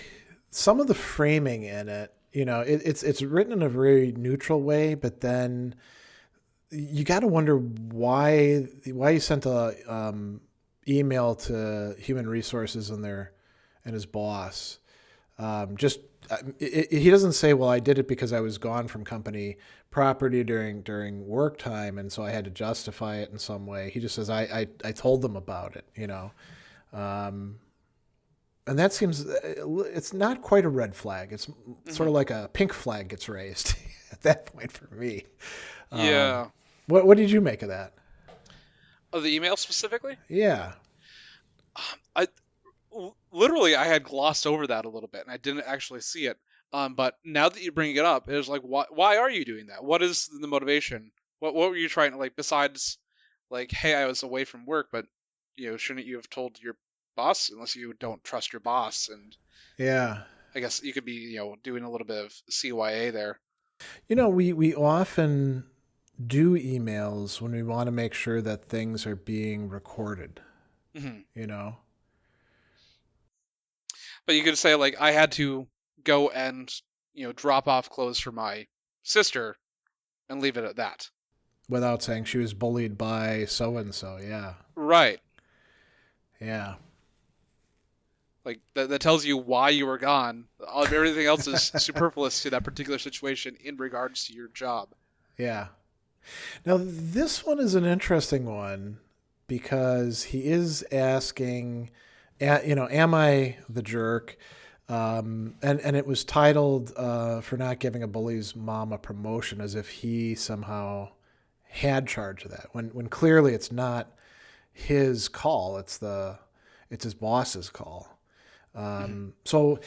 some of the framing in it, it's written in a very neutral way, but then you got to wonder why he sent a email to human resources and his boss. He doesn't say, well, I did it because I was gone from company property during work time, and so I had to justify it in some way. He just says, I told them about it, and that seems, it's not quite a red flag. It's sort of like a pink flag gets raised at that point for me. Yeah. What did you make of that? Of the email specifically? Yeah. Literally, I had glossed over that a little bit, and I didn't actually see it. But now that you bring it up, it was like, why are you doing that? What is the motivation? What were you trying to, like, besides, like, hey, I was away from work, but, shouldn't you have told your boss, unless you don't trust your boss? And yeah, I guess you could be, doing a little bit of CYA there. We often do emails when we want to make sure that things are being recorded, But you could say, like, I had to go and, drop off clothes for my sister and leave it at that. Without saying she was bullied by so-and-so, yeah. Right. Yeah. Like, that tells you why you were gone. Everything else is superfluous to that particular situation in regards to your job. Yeah. Now, this one is an interesting one because he is asking, am I the jerk? And it was titled for not giving a bully's mom a promotion, as if he somehow had charge of that, when clearly it's not his call. It's his boss's call. So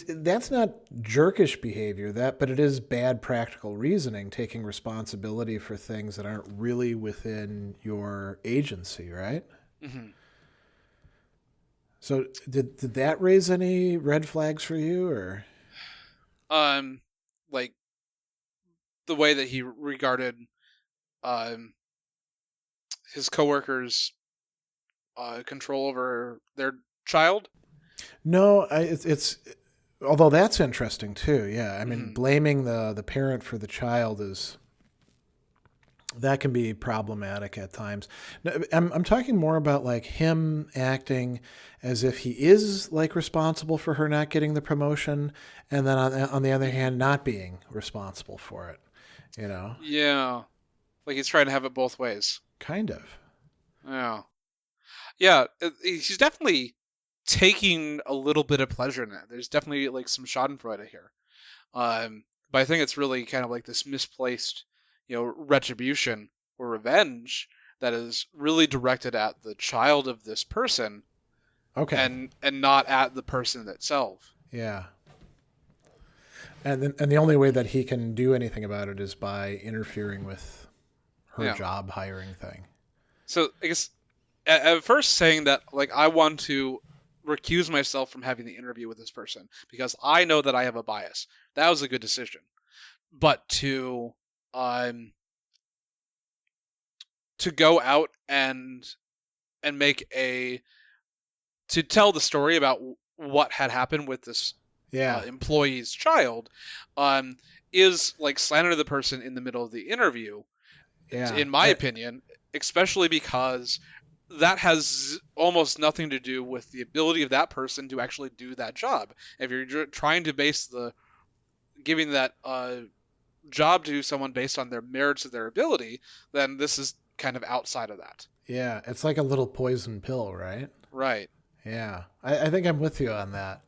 that's not jerkish behavior, but it is bad practical reasoning, taking responsibility for things that aren't really within your agency, right? Mm-hmm. So did that raise any red flags for you, or? Like the way that he regarded his coworkers' control over their child. No, it's although that's interesting too. Yeah, I mean, blaming the parent for the child that can be problematic at times. I'm talking more about like him acting as if he is like responsible for her not getting the promotion, and then on the other hand, not being responsible for it. Yeah, like he's trying to have it both ways. Kind of. Yeah. He's definitely taking a little bit of pleasure in it. There's definitely like some Schadenfreude here. But I think it's really kind of like this misplaced, retribution or revenge that is really directed at the child of this person. Okay. And not at the person itself. Yeah. And the only way that he can do anything about it is by interfering with her job hiring thing. So I guess at first saying that, like, I want to recuse myself from having the interview with this person because I know that I have a bias. That was a good decision. But to go out and make to tell the story about what had happened with this employee's child is like slander the person in the middle of the interview, in my opinion, especially because that has almost nothing to do with the ability of that person to actually do that job. If you're trying to base giving that job to someone based on their merits of their ability, then this is kind of outside of that. Yeah, it's like a little poison pill, right? Right. Yeah, I think I'm with you on that.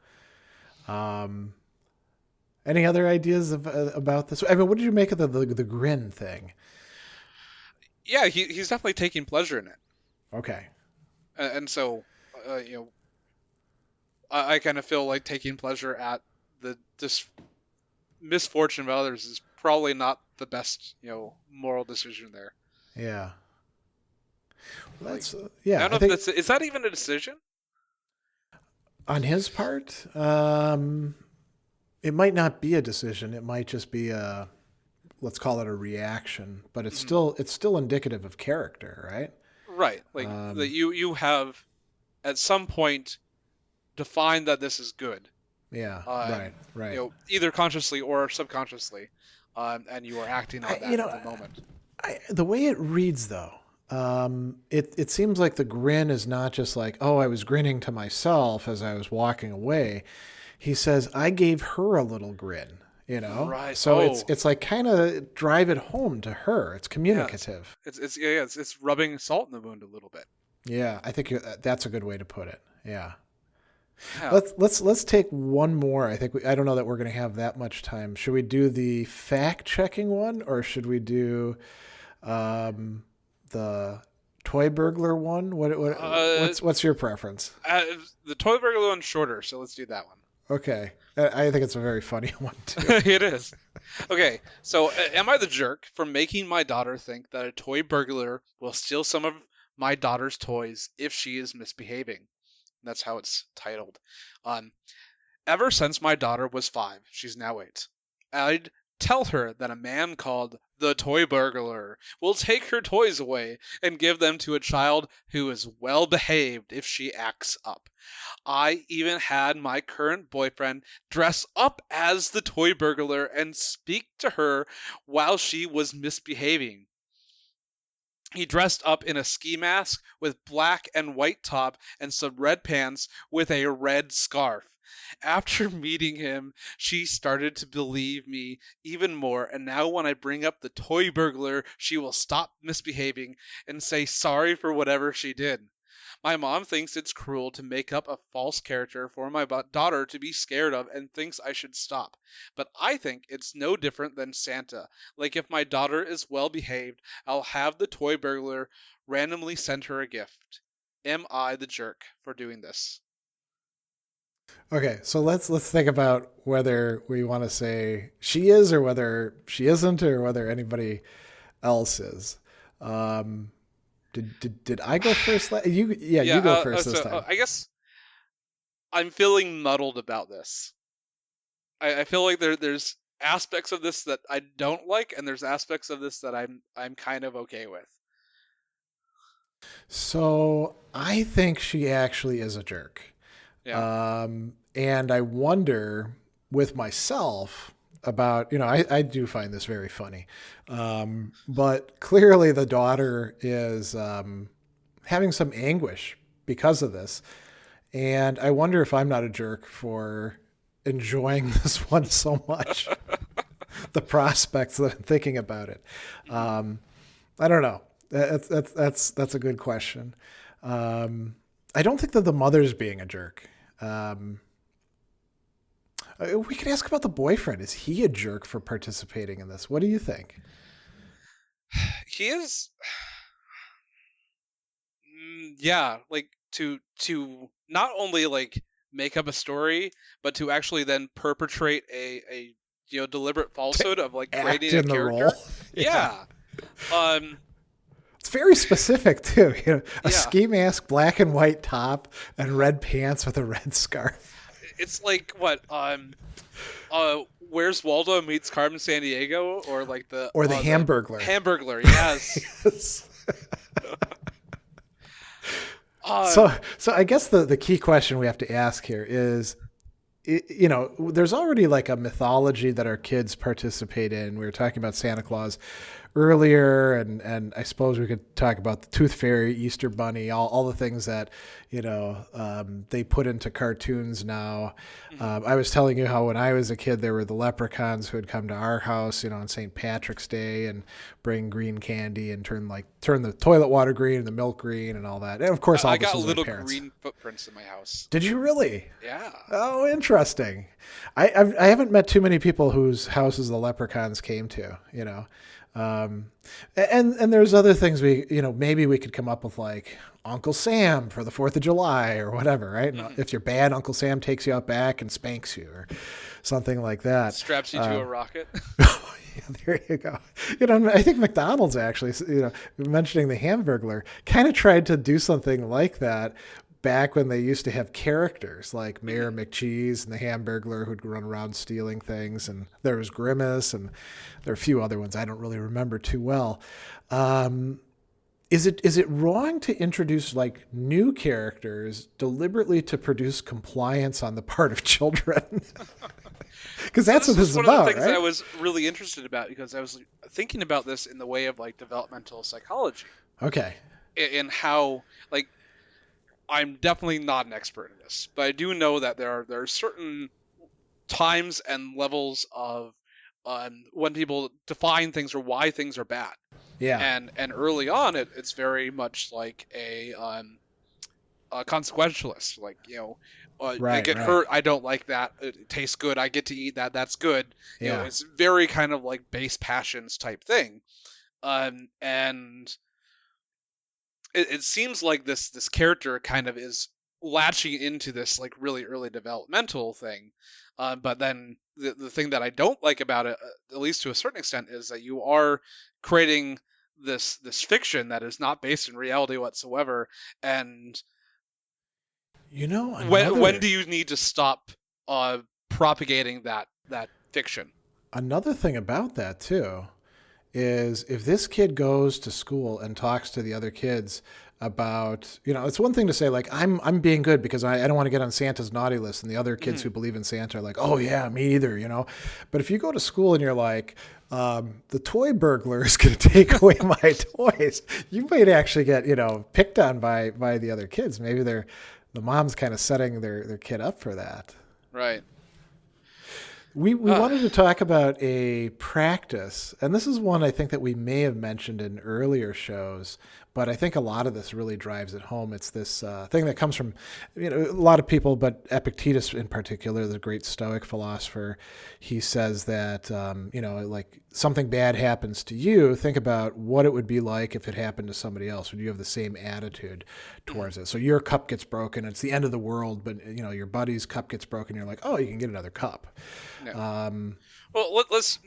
Any other ideas about this? I mean, what did you make of the grin thing? Yeah, he's definitely taking pleasure in it. Okay. And so, I kind of feel like taking pleasure at this misfortune of others is probably not the best, moral decision there. Yeah. Well, Like, that's I don't know if is that even a decision? On his part, it might not be a decision. It might just be let's call it a reaction, but it's still indicative of character, right? Right. Like that you have at some point defined that this is good. Yeah. Right. Either consciously or subconsciously, and you are acting on that at the moment. The way it reads, though, it seems like the grin is not just like, oh, I was grinning to myself as I was walking away. He says, I gave her a little grin, Right. So it's like kind of drive it home to her. It's communicative. Yeah, it's rubbing salt in the wound a little bit. Yeah, I think that's a good way to put it. Yeah. Yeah. Let's take one more. I don't know that we're going to have that much time. Should we do the fact checking one, or should we do the toy burglar one? What's your preference? The toy burglar one's shorter, so let's do that one. Okay, I think it's a very funny one too. It is. Okay, so am I the jerk for making my daughter think that a toy burglar will steal some of my daughter's toys if she is misbehaving? That's how it's titled. Ever since my daughter was 5, she's now 8, I'd tell her that a man called the toy burglar will take her toys away and give them to a child who is well behaved if she acts up. I even had my current boyfriend dress up as the toy burglar and speak to her while she was misbehaving. He dressed up in a ski mask with black and white top and some red pants with a red scarf. After meeting him, she started to believe me even more, and now when I bring up the toy burglar, she will stop misbehaving and say sorry for whatever she did. My mom thinks it's cruel to make up a false character for my daughter to be scared of and thinks I should stop. But I think it's no different than Santa. Like if my daughter is well behaved, I'll have the toy burglar randomly send her a gift. Am I the jerk for doing this? Okay, so let's think about whether we want to say she is or whether she isn't or whether anybody else is. Did I go first? You go first this time. I guess I'm feeling muddled about this. I feel like there's aspects of this that I don't like, and there's aspects of this that I'm kind of okay with. So I think she actually is a jerk. Yeah. And I wonder with myself about, I do find this very funny. But clearly the daughter is having some anguish because of this. And I wonder if I'm not a jerk for enjoying this one so much. The prospects that I'm thinking about it. I don't know. That's a good question. I don't think that the mother's being a jerk. We could ask about the boyfriend. Is he a jerk for participating in this? What do you think? He is. Yeah, like to not only like make up a story, but to actually then perpetrate a deliberate falsehood of like creating a character. Role. Yeah. Yeah. It's very specific too. Ski mask, black and white top, and red pants with a red scarf. It's like what? Where's Waldo meets Carmen Sandiego, or like the Hamburglar. Hamburglar, yes. Yes. So I guess the key question we have to ask here is, there's already like a mythology that our kids participate in. We were talking about Santa Claus earlier, and I suppose we could talk about the Tooth Fairy, Easter Bunny, all the things that they put into cartoons now. I was telling you how when I was a kid there were the leprechauns who would come to our house on St. Patrick's Day and bring green candy and turn the toilet water green and the milk green and all that. And of course, I got little green footprints in my house. Did you really? Yeah. Oh, interesting. I haven't met too many people whose houses the leprechauns came to. And there's other things maybe we could come up with like Uncle Sam for the 4th of July or whatever, right? And if you're bad, Uncle Sam takes you out back and spanks you or something like that. Straps you to a rocket. Yeah, there you go. I think McDonald's actually, mentioning the Hamburglar, kind of tried to do something like that back when they used to have characters like Mayor McCheese and the Hamburglar who'd run around stealing things. And there was Grimace, and there are a few other ones I don't really remember too well. Is it wrong to introduce like new characters deliberately to produce compliance on the part of children? Because that's what this is about, right? One of the things that I was really interested about, because I was thinking about this in the way of like developmental psychology. Okay. In how, like, I'm definitely not an expert in this, but I do know that there are certain times and levels of when people define things or why things are bad. Yeah. And early on, it's very much like a consequentialist, like, I get hurt, I don't like that, it tastes good, I get to eat that, that's good. Yeah. It's very kind of like base passions type thing. And it seems like this character kind of is latching into this like really early developmental thing. But then the thing that I don't like about it, at least to a certain extent, is that you are creating this fiction that is not based in reality whatsoever. And when do you need to stop propagating that fiction? Another thing about that too is if this kid goes to school and talks to the other kids about, it's one thing to say like, I'm being good because I don't want to get on Santa's naughty list, and the other kids who believe in Santa are like, oh yeah, me either, But if you go to school and you're like, the toy burglar is going to take away my toys, you might actually get, picked on by the other kids. Maybe the mom's kind of setting their kid up for that. Right. We wanted to talk about a practice, and this is one I think that we may have mentioned in earlier shows, but I think a lot of this really drives it home. It's this thing that comes from a lot of people, but Epictetus in particular, the great Stoic philosopher. He says that, like something bad happens to you, think about what it would be like if it happened to somebody else. Would you have the same attitude towards it? So your cup gets broken, it's the end of the world, but your buddy's cup gets broken, you're like, oh, you can get another cup. No. Well, let's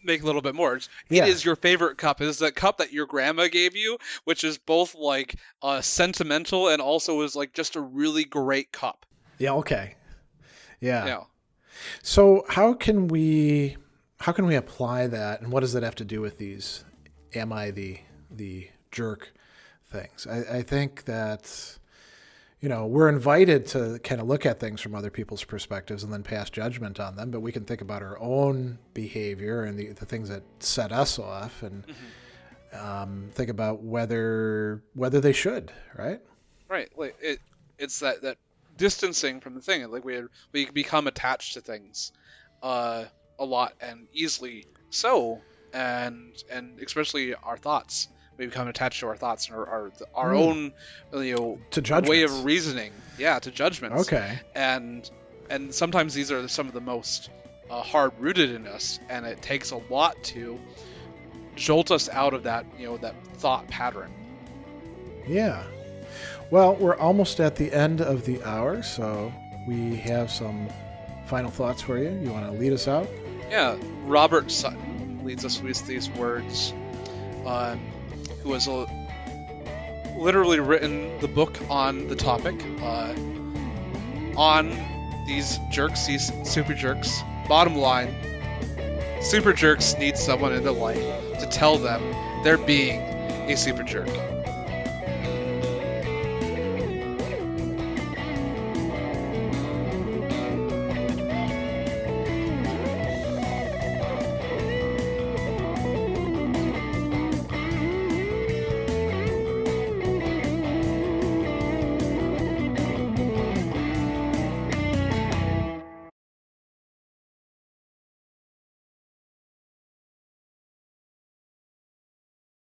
make a little bit more. It is your favorite cup. It is that cup that your grandma gave you, which is both like sentimental and also is like just a really great cup. Yeah. Okay. Yeah. So how can we apply that, and what does that have to do with these am I the jerk things? I think that we're invited to kind of look at things from other people's perspectives and then pass judgment on them, but we can think about our own behavior and the things that set us off, and think about whether they should, right? Right. Like it's that distancing from the thing. Like we become attached to things a lot and easily so, and especially our thoughts. We become attached to our thoughts and our own, to way of reasoning. Yeah, to judgments. Okay. And sometimes these are some of the most hard-rooted in us, and it takes a lot to jolt us out of that, that thought pattern. Yeah. Well, we're almost at the end of the hour, so we have some final thoughts for you. You want to lead us out? Yeah. Robert Sutton leads us with these words. Who has literally written the book on the topic, on these jerks, these super jerks. Bottom line, super jerks need someone in their life to tell them they're being a super jerk.